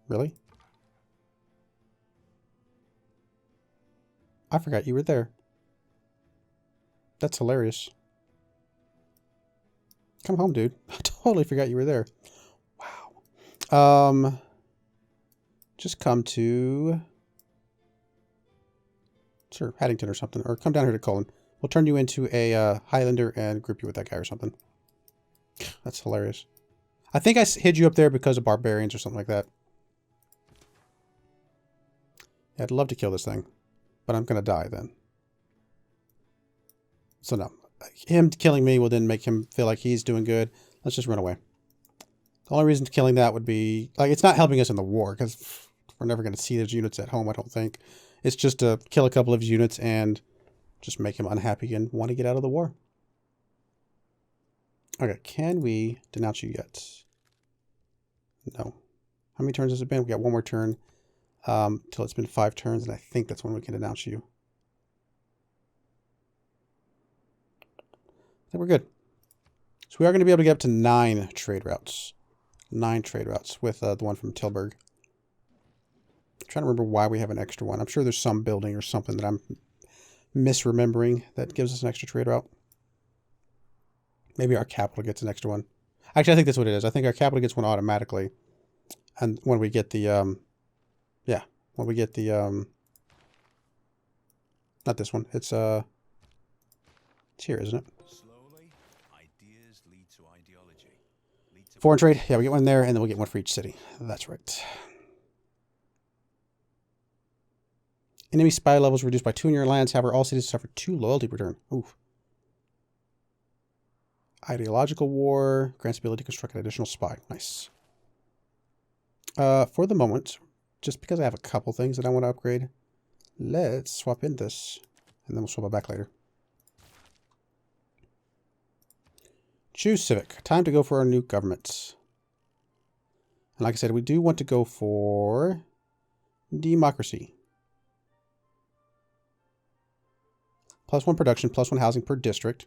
Really? I forgot you were there. That's hilarious. Come home, dude. I totally forgot you were there. Wow. Just come to... Sure, Haddington or something. Or come down here to Cullen. We'll turn you into a Highlander and group you with that guy or something. That's hilarious. I think I hid you up there because of barbarians or something like that. Yeah, I'd love to kill this thing. But I'm going to die then. So no. Him killing me will then make him feel like he's doing good. Let's just run away. The only reason killing that would be... Like, it's not helping us in the war, because we're never going to see those units at home, I don't think. It's just to kill a couple of his units and just make him unhappy and want to get out of the war. Okay, can we denounce you yet? No. How many turns has it been? We got one more turn till it's been 5 turns, and I think that's when we can denounce you. I think we're good. So we are going to be able to get up to 9 trade routes. 9 trade routes with the one from Tilburg. I'm trying to remember why we have an extra one. I'm sure there's some building or something that I'm misremembering that gives us an extra trade route. Maybe our capital gets an extra one. Actually, I think that's what it is. I think our capital gets one automatically. And when we get the, yeah, when we get the, not this one. It's here, isn't it? Slowly, ideas lead to ideology. Foreign trade. Yeah, we get one there, and then we'll get one for each city. That's right. Enemy spy levels reduced by 2 in your lands. However, all cities suffer 2 loyalty per turn. Oof. Ideological war. Grants ability to construct an additional spy. Nice. For the moment, just because I have a couple things that I want to upgrade, let's swap in this, and then we'll swap it back later. Choose civic. Time to go for our new government. And like I said, we do want to go for democracy. +1 production, +1 housing per district.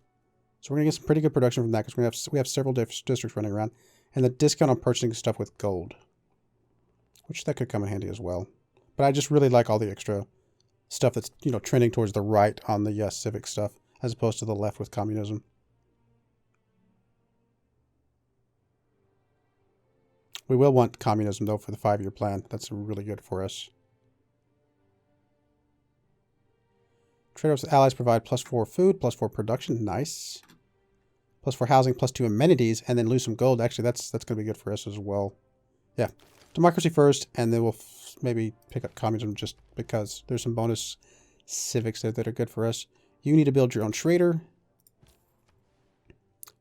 So we're going to get some pretty good production from that because we have several districts running around. And the discount on purchasing stuff with gold. Which that could come in handy as well. But I just really like all the extra stuff that's, you know, trending towards the right on the civic stuff as opposed to the left with communism. We will want communism, though, for the 5-year plan. That's really good for us. Trade-offs with allies provide +4 food, +4 production. Nice. +4 housing, +2 amenities, and then lose some gold. Actually, that's going to be good for us as well. Yeah. Democracy first, and then we'll maybe pick up communism just because there's some bonus civics there that are good for us. You need to build your own trader.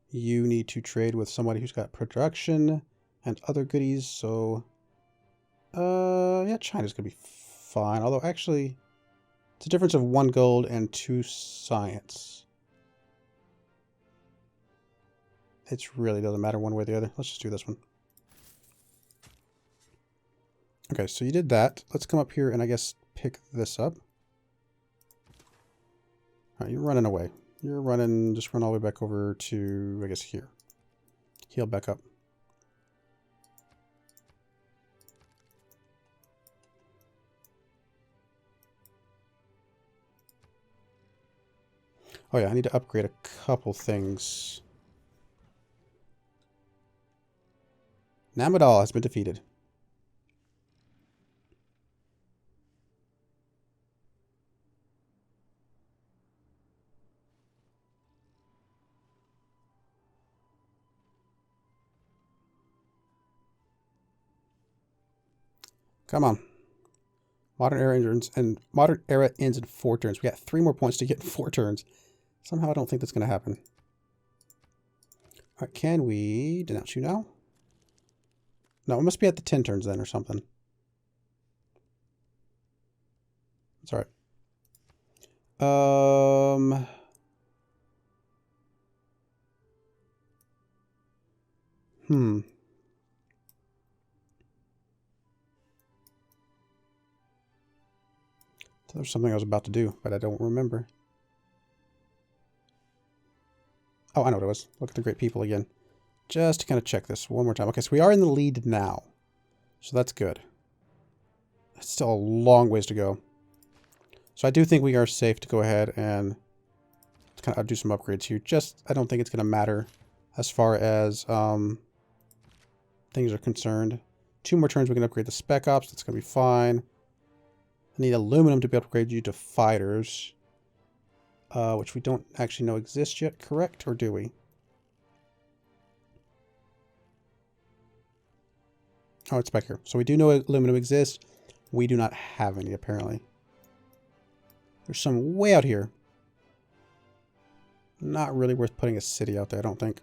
You need to trade with somebody who's got production and other goodies. So, yeah, China's going to be fine. Although, actually, it's a difference of 1 gold and 2 science. It really doesn't matter one way or the other. Let's just do this one. Okay, so you did that. Let's come up here and I guess pick this up. All right, you're running away. You're running, just run all the way back over to, I guess, here. Heal back up. Oh yeah, I need to upgrade a couple things. Namadal has been defeated. Come on. Modern era ends in 4 turns. We got 3 more points to get in 4 turns. Somehow I don't think that's going to happen. All right, can we denounce you now? No, it must be at the 10 turns then or something. That's all right. There's something I was about to do, but I don't remember. Oh, I know what it was. Look at the great people again. Just to kind of check this one more time. Okay, so we are in the lead now. So that's good. still a long ways to go. So I do think we are safe to go ahead and kind of do some upgrades here. Just, I don't think it's going to matter as far as things are concerned. 2 more turns we can upgrade the Spec Ops. That's going to be fine. I need aluminum to be able to upgrade you to fighters. Which we don't actually know exist yet, correct? Or do we? Oh, it's back here. So we do know aluminum exists. We do not have any, apparently. There's some way out here. Not really worth putting a city out there, I don't think.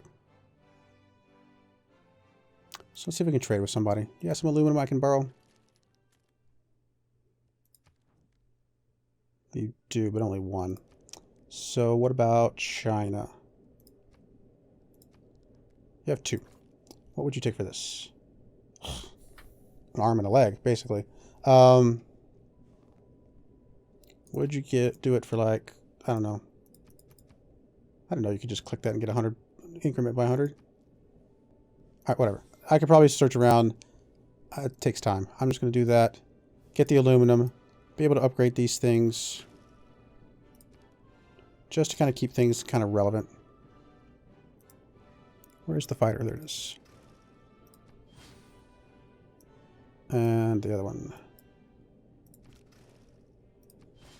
So let's see if we can trade with somebody. You got some aluminum I can borrow? You do, but only 1. So what about China? You have 2. What would you take for this? An arm and a leg, basically. Would you do it for like, I don't know. I don't know, you could just click that and get 100, increment by 100. Alright, whatever. I could probably search around. It takes time. I'm just going to do that. Get the aluminum. Be able to upgrade these things. Just to kind of keep things kind of relevant. Where's the fighter? There it is. And the other one.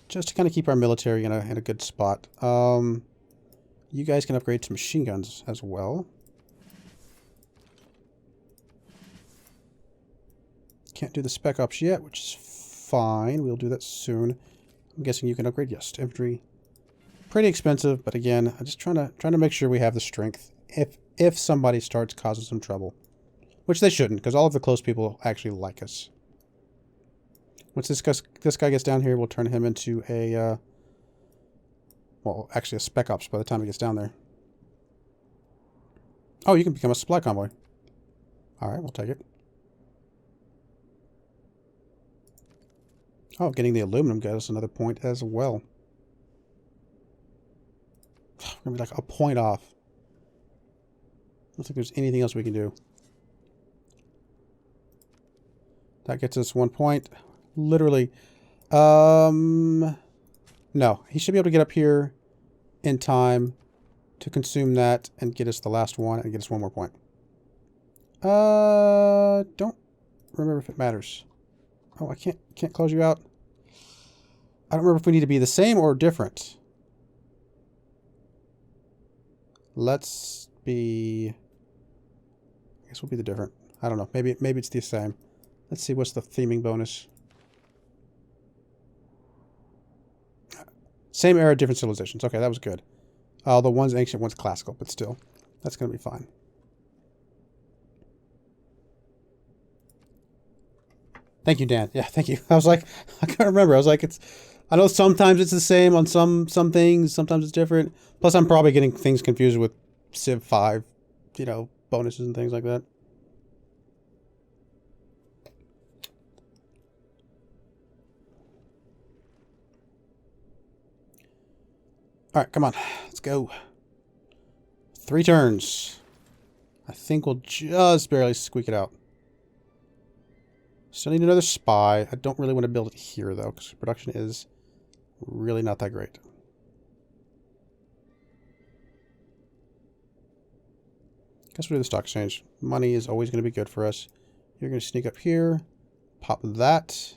Just to kind of keep our military in a good spot. You guys can upgrade to machine guns as well. Can't do the Spec Ops yet, which is fine. We'll do that soon. I'm guessing you can upgrade. Yes, to infantry. Pretty expensive, but again, I'm just trying to make sure we have the strength if somebody starts causing some trouble, which they shouldn't, because all of the close people actually like us. Once this guy gets down here, we'll turn him into a well, actually a Spec Ops by the time he gets down there. Oh, you can become a supply convoy. All right, we'll take it. Oh, getting the aluminum got us another point as well. We're going to be like a point off. I don't think there's anything else we can do. That gets us 1 point. Literally. No. He should be able to get up here in time to consume that and get us the last one and get us 1 more point. Don't remember if it matters. Oh, I can't close you out. I don't remember if we need to be the same or different. Let's be... I guess we'll be the different. I don't know. Maybe it's the same. Let's see what's the theming bonus. Same era, different civilizations. Okay, that was good. The one's ancient, one's classical, but still. That's going to be fine. Thank you, Dan. Yeah, thank you. I was like, I can't remember. I was like, I know sometimes it's the same on some things. Sometimes it's different. Plus, I'm probably getting things confused with Civ 5, you know, bonuses and things like that. All right, come on. Let's go. 3 turns. I think we'll just barely squeak it out. Still need another spy. I don't really want to build it here, though, because production is really not that great. Guess we'll do the stock exchange. Money is always going to be good for us. You're going to sneak up here. Pop that.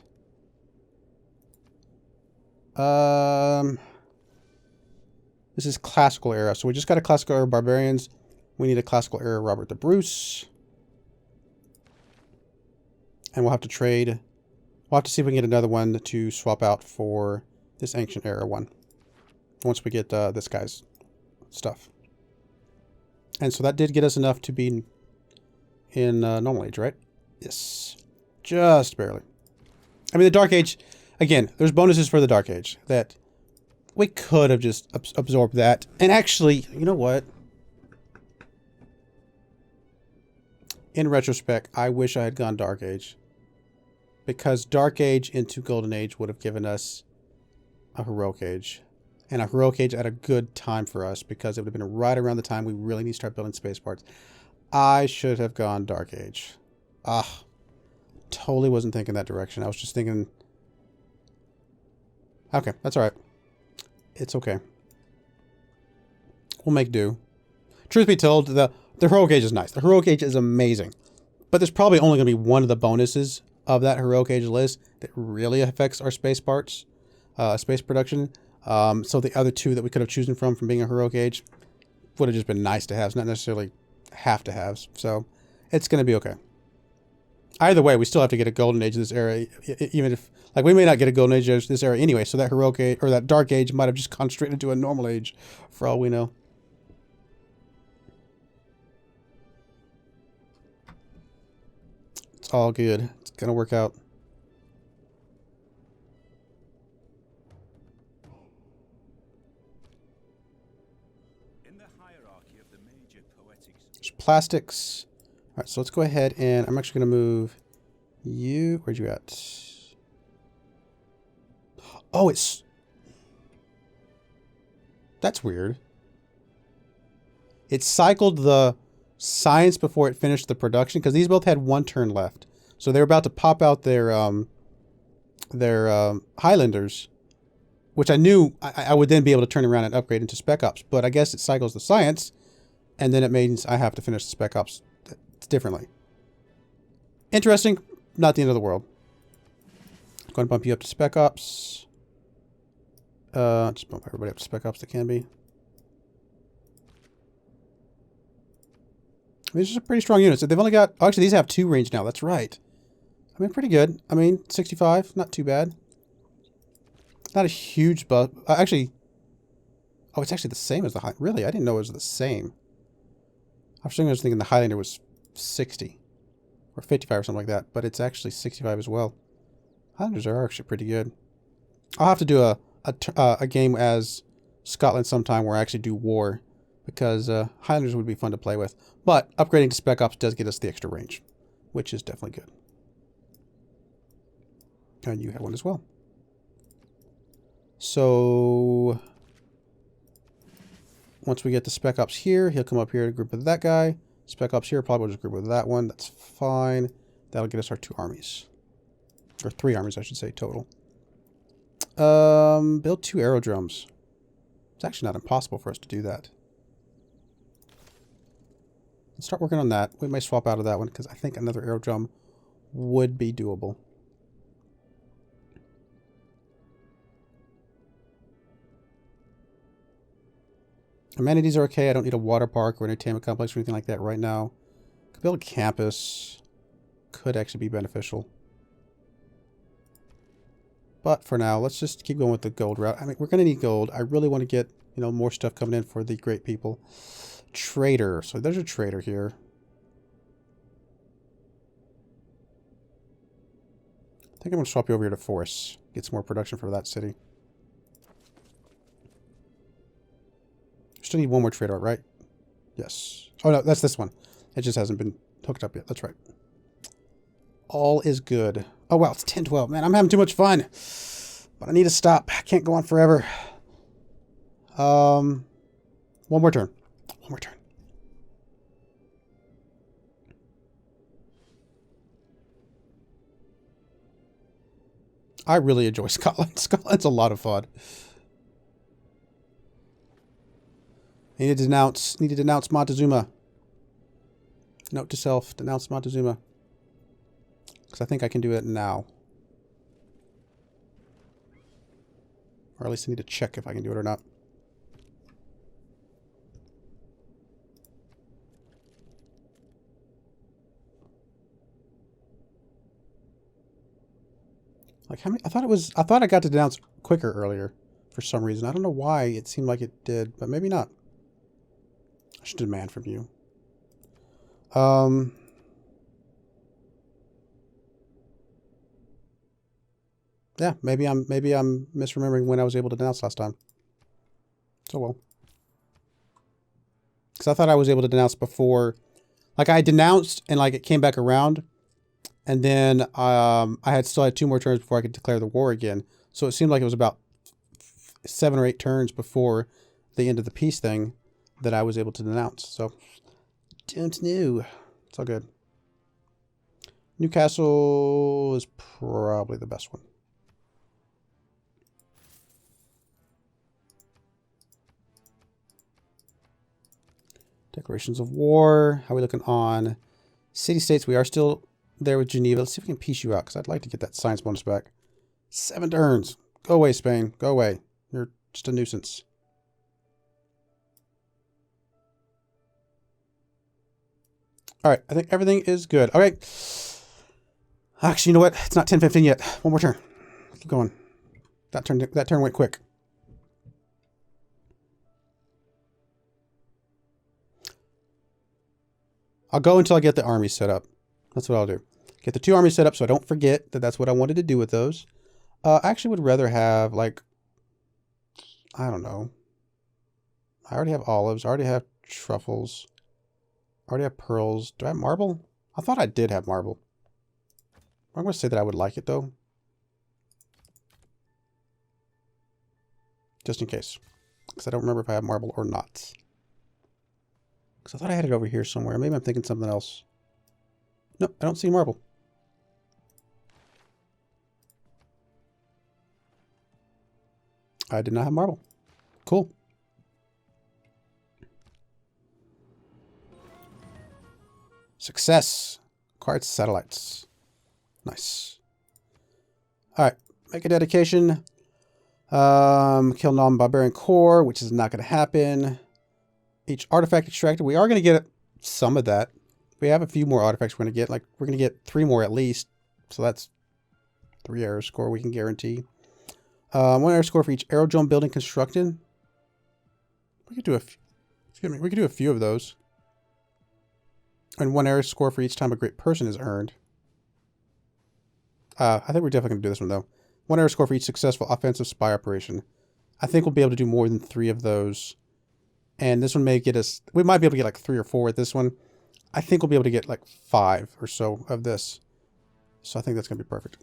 This is classical era. So we just got a classical era barbarians. We need a classical era Robert the Bruce. And we'll have to trade. We'll have to see if we can get another one to swap out for this ancient era one. Once we get this guy's stuff. And so that did get us enough to be in normal age, right? Yes. Just barely. I mean, the Dark Age, again, there's bonuses for the Dark Age that we could have just absorbed that. And actually, you know what? In retrospect, I wish I had gone Dark Age. Because Dark Age into Golden Age would have given us a Heroic Age. And a Heroic Age at a good time for us, because it would have been right around the time we really need to start building space parts. I should have gone Dark Age. Ah. totally wasn't thinking that direction. I was just thinking... Okay, that's alright. It's okay. We'll make do. Truth be told, the heroic age is nice. The heroic age is amazing. But there's probably only going to be one of the bonuses of that heroic age list that really affects our space parts, space production. So the other two that we could have chosen from being a heroic age would have just been nice to have, not necessarily have to have. So it's going to be okay. Either way, we still have to get a golden age of this era, even if, like, we may not get a golden age of this era anyway. So that heroic age or that dark age might have just gone straight into a normal age, for all we know. It's all good. It's gonna work out. In the hierarchy of the major poetics, There's plastics. All right, so let's go ahead and I'm actually going to move you. Where'd you at? Oh, it's... That's weird. It cycled the science before it finished the production because these both had one turn left. So they were about to pop out their Highlanders, which I knew I would then be able to turn around and upgrade into Spec Ops. But I guess it cycles the science, and then it means I have to finish the Spec Ops differently. Interesting. Not the end of the world. I'm going to bump you up to Spec Ops. Just bump everybody up to Spec Ops that can be. These are pretty strong units. They've only got... Oh, actually, these have 2 range now. That's right. I mean, pretty good. I mean, 65. Not too bad. Not a huge buff. Actually... Oh, it's actually the same as the Highlander. Really? I didn't know it was the same. I was thinking the Highlander was 60 or 55 or something like that, but it's actually 65 as well. Highlanders are actually pretty good. I'll have to do a game as Scotland sometime where I actually do war, because Highlanders would be fun to play with. But upgrading to Spec Ops does get us the extra range, which is definitely good. And you have one as well. So once we get the Spec Ops here, he'll come up here to group with that guy. Spec Ops here, probably will just group with that one. That's fine. That'll get us our 2 armies. Or 3 armies, I should say, total. Build 2 aerodromes. It's actually not impossible for us to do that. Let's start working on that. We may swap out of that one, because I think another aerodrome would be doable. Amenities are okay. I don't need a water park or entertainment complex or anything like that right now. Could build a campus. Could actually be beneficial. But for now, let's just keep going with the gold route. I mean, we're going to need gold. I really want to get, you know, more stuff coming in for the great people. Trader. So there's a trader here. I think I'm going to swap you over here to Force. Get some more production for that city. Still need one more trader, right? Yes. Oh, no, that's this one. It just hasn't been hooked up yet. That's right. All is good. Oh, wow, it's 10-12. Man, I'm having too much fun. But I need to stop. I can't go on forever. One more turn. One more turn. I really enjoy Scotland. Scotland's a lot of fun. Need to denounce Montezuma. Note to self, denounce Montezuma. Because I think I can do it now. Or at least I need to check if I can do it or not. Like how many? I thought I got to denounce quicker earlier for some reason. I don't know why it seemed like it did, but maybe not. I should demand from you. Yeah, maybe I'm misremembering when I was able to denounce last time. So well. Because I thought I was able to denounce before. Like I denounced and like it came back around. And then I still had 2 more turns before I could declare the war again. So it seemed like it was about 7 or 8 turns before the end of the peace thing that I was able to denounce. So don't know. It's all good. Newcastle is probably the best one. Declarations of war. How are we looking on city-states? We are still there with Geneva. Let's see if we can piece you out, because I'd like to get that science bonus back. 7 turns. Go away, Spain. Go away. You're just a nuisance. All right. I think everything is good. All right. Actually, you know what? It's not 10:15 yet. One more turn. Keep going. That turn went quick. I'll go until I get the army set up. That's what I'll do. Get the 2 armies set up so I don't forget that that's what I wanted to do with those. I actually would rather have, like, I don't know. I already have olives. I already have truffles. I already have pearls. Do I have marble? I thought I did have marble. I'm going to say that I would like it, though. Just in case. Because I don't remember if I have marble or not. Because I thought I had it over here somewhere. Maybe I'm thinking something else. Nope, I don't see marble. I did not have marble. Cool. Success. Acquired satellites. Nice. Alright. Make a dedication. Kill non-barbarian core, which is not going to happen. Each artifact extracted. We are going to get some of that. We have a few more artifacts we're going to get. Like, we're going to get 3 more at least. So that's 3 arrow score we can guarantee. 1 arrow score for each aerodrome building constructed. We could do we could do a few of those. And 1 arrow score for each time a great person is earned. I think we're definitely going to do this one, though. 1 arrow score for each successful offensive spy operation. I think we'll be able to do more than 3 of those. And this one may get us... We might be able to get like 3 or 4 with this one. I think we'll be able to get like 5 or so of this. So I think that's going to be perfect.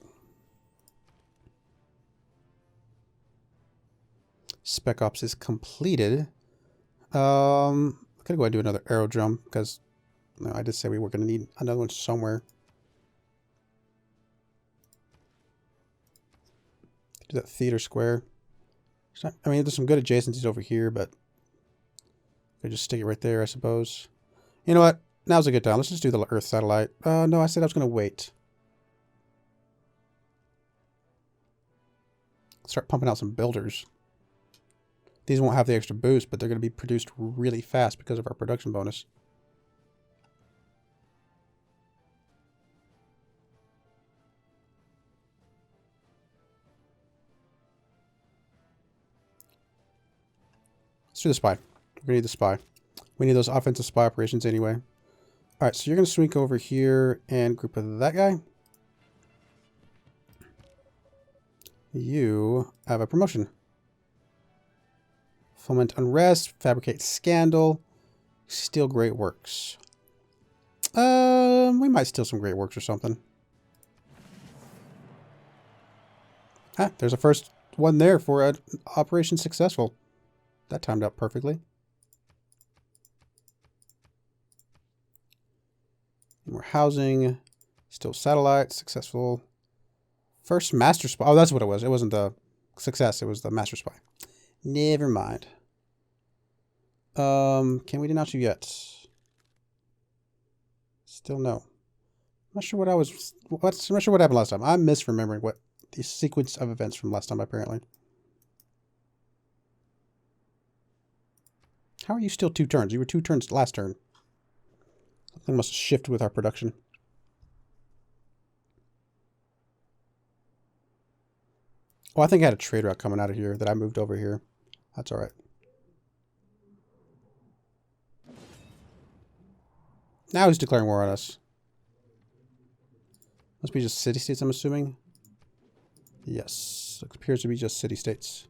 Spec Ops is completed. I'm going to go ahead and do another aerodrome because I did say we were going to need another one somewhere. Do that theater square. I mean, there's some good adjacencies over here, but I just stick it right there, I suppose. You know what? Now's a good time. Let's just do the Earth satellite. No, I said I was going to wait. Start pumping out some builders. These won't have the extra boost, but they're going to be produced really fast because of our production bonus. Let's do the spy. We're going to need the spy. We need those offensive spy operations anyway. Alright, so you're going to swing over here and group with that guy. You have a promotion. Foment unrest, fabricate scandal, steal great works. We might steal some great works or something. Ah, there's a first one there for an operation successful. That timed out perfectly. More housing, still satellites, successful. First master spy. Oh, that's what it was. It wasn't the success. It was the master spy. Never mind. Can we denounce you yet? Still no. I'm not sure what I was... I'm not sure what happened last time. I'm misremembering what the sequence of events from last time, apparently. How are you still 2 turns? You were 2 turns last turn. Something must have shifted with our production. Oh, I think I had a trade route coming out of here that I moved over here. That's alright. Now he's declaring war on us. Must be just city-states, I'm assuming. Yes. It appears to be just city-states.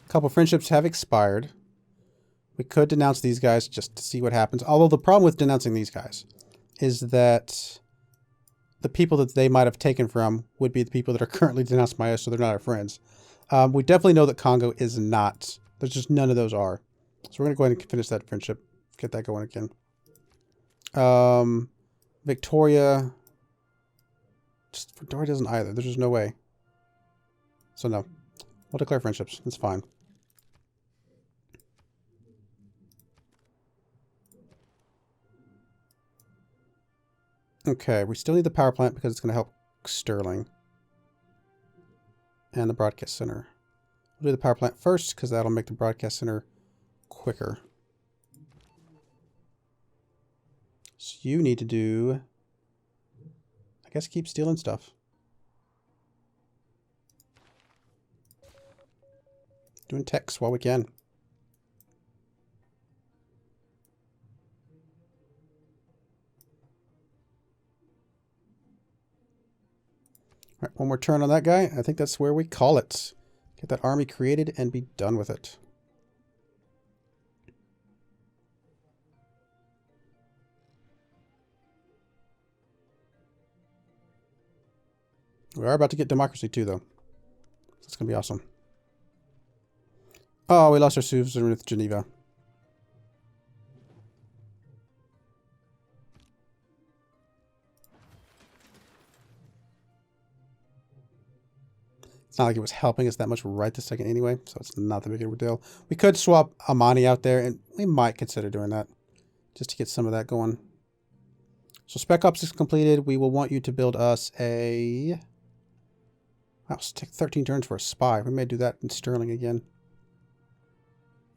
A couple friendships have expired. We could denounce these guys just to see what happens. Although the problem with denouncing these guys is that the people that they might have taken from would be the people that are currently denounced by us, so they're not our friends. We definitely know that Congo is not. There's just none of those are. So we're going to go ahead and finish that friendship. Get that going again. Victoria. Victoria doesn't either. There's just no way. So no. We'll declare friendships. It's fine. Okay, we still need the power plant because it's going to help Sterling. And the broadcast center. We'll do the power plant first because that'll make the broadcast center quicker. So you need to do, I guess, keep stealing stuff. Doing techs while we can. All right, one more turn on that guy. I think that's where we call it. Get that army created and be done with it. We are about to get democracy too, though. It's going to be awesome. Oh, we lost our suzerain with Geneva. It's not like it was helping us that much right this second anyway, so it's not that big of a deal. We could swap Amani out there, and we might consider doing that, just to get some of that going. So Spec Ops is completed. We will want you to build us a... Wow, it's take 13 turns for a spy. We may do that in Sterling again.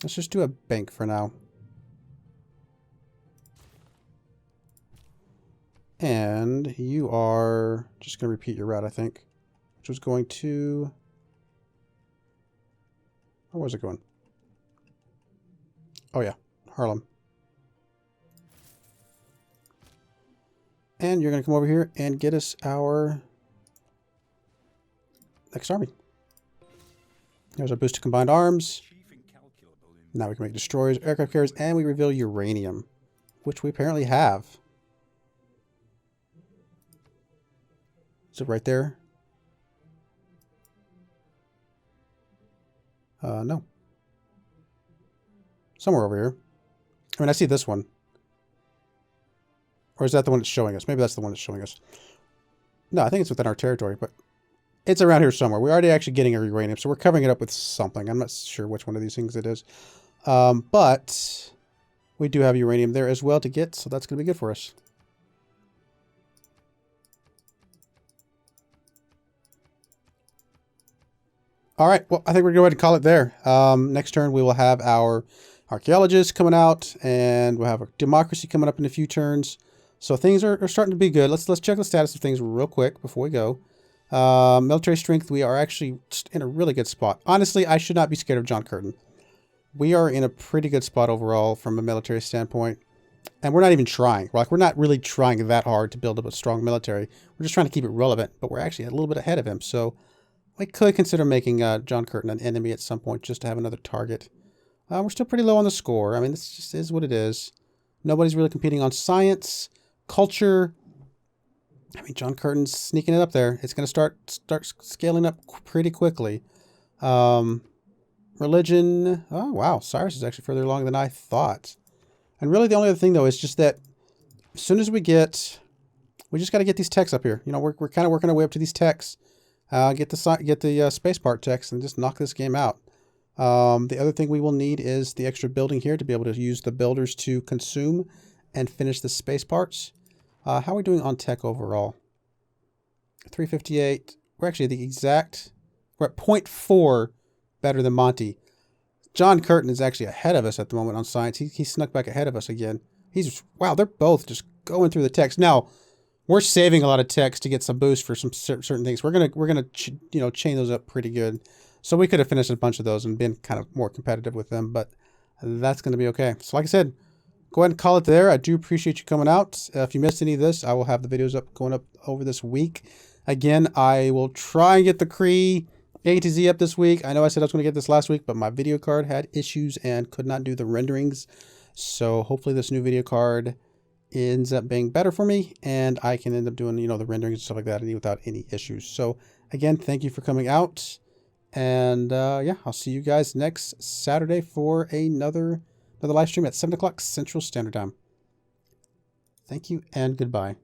Let's just do a bank for now. And you are just going to repeat your route, I think. Which was going to... Where was it going? Oh yeah, Harlem. And you're going to come over here and get us our next army. There's our boost to combined arms. Now we can make destroyers, aircraft carriers, and we reveal uranium, which we apparently have. Is it right there? No. Somewhere over here. I mean, I see this one. Or is that the one that's showing us? Maybe that's the one that's showing us. No, I think it's within our territory, but it's around here somewhere. We're already actually getting our uranium, so we're covering it up with something. I'm not sure which one of these things it is. But we do have uranium there as well to get, so that's going to be good for us. All right, well, I think we're going to go ahead and call it there. Next turn, we will have our archaeologists coming out, and we'll have a democracy coming up in a few turns. So things are starting to be good. Let's check the status of things real quick before we go. Military strength, we are actually in a really good spot. Honestly, I should not be scared of John Curtin. We are in a pretty good spot overall from a military standpoint. And we're not even trying. We're not really trying that hard to build up a strong military. We're just trying to keep it relevant, but we're actually a little bit ahead of him. So we could consider making John Curtin an enemy at some point just to have another target. We're still pretty low on the score. I mean, this just is what it is. Nobody's really competing on science, culture. I mean, John Curtin's sneaking it up there. It's going to start scaling up pretty quickly. Religion. Oh, wow. Cyrus is actually further along than I thought. And really the only other thing, though, is just that as soon as we just got to get these techs up here. You know, we're kind of working our way up to these techs. Get the space part techs and just knock this game out. The other thing we will need is the extra building here to be able to use the builders to consume and finish the space parts. How are we doing on tech overall? 358. We're actually we're at 0.4 better than Monty. John Curtin is actually ahead of us at the moment on science. He snuck back ahead of us again. Wow, they're both just going through the techs. Now, we're saving a lot of techs to get some boost for some certain things. We're gonna chain those up pretty good. So we could have finished a bunch of those and been kind of more competitive with them, but that's going to be okay. So like I said, go ahead and call it there. I do appreciate you coming out. If you missed any of this, I will have the videos going up over this week. Again, I will try and get the Cree A to Z up this week. I know I said I was going to get this last week, but my video card had issues and could not do the renderings. So hopefully this new video card ends up being better for me and I can end up doing, the renderings and stuff like that without any issues. So again, thank you for coming out. And yeah, I'll see you guys next Saturday for another live stream at 7 o'clock Central Standard Time. Thank you and goodbye.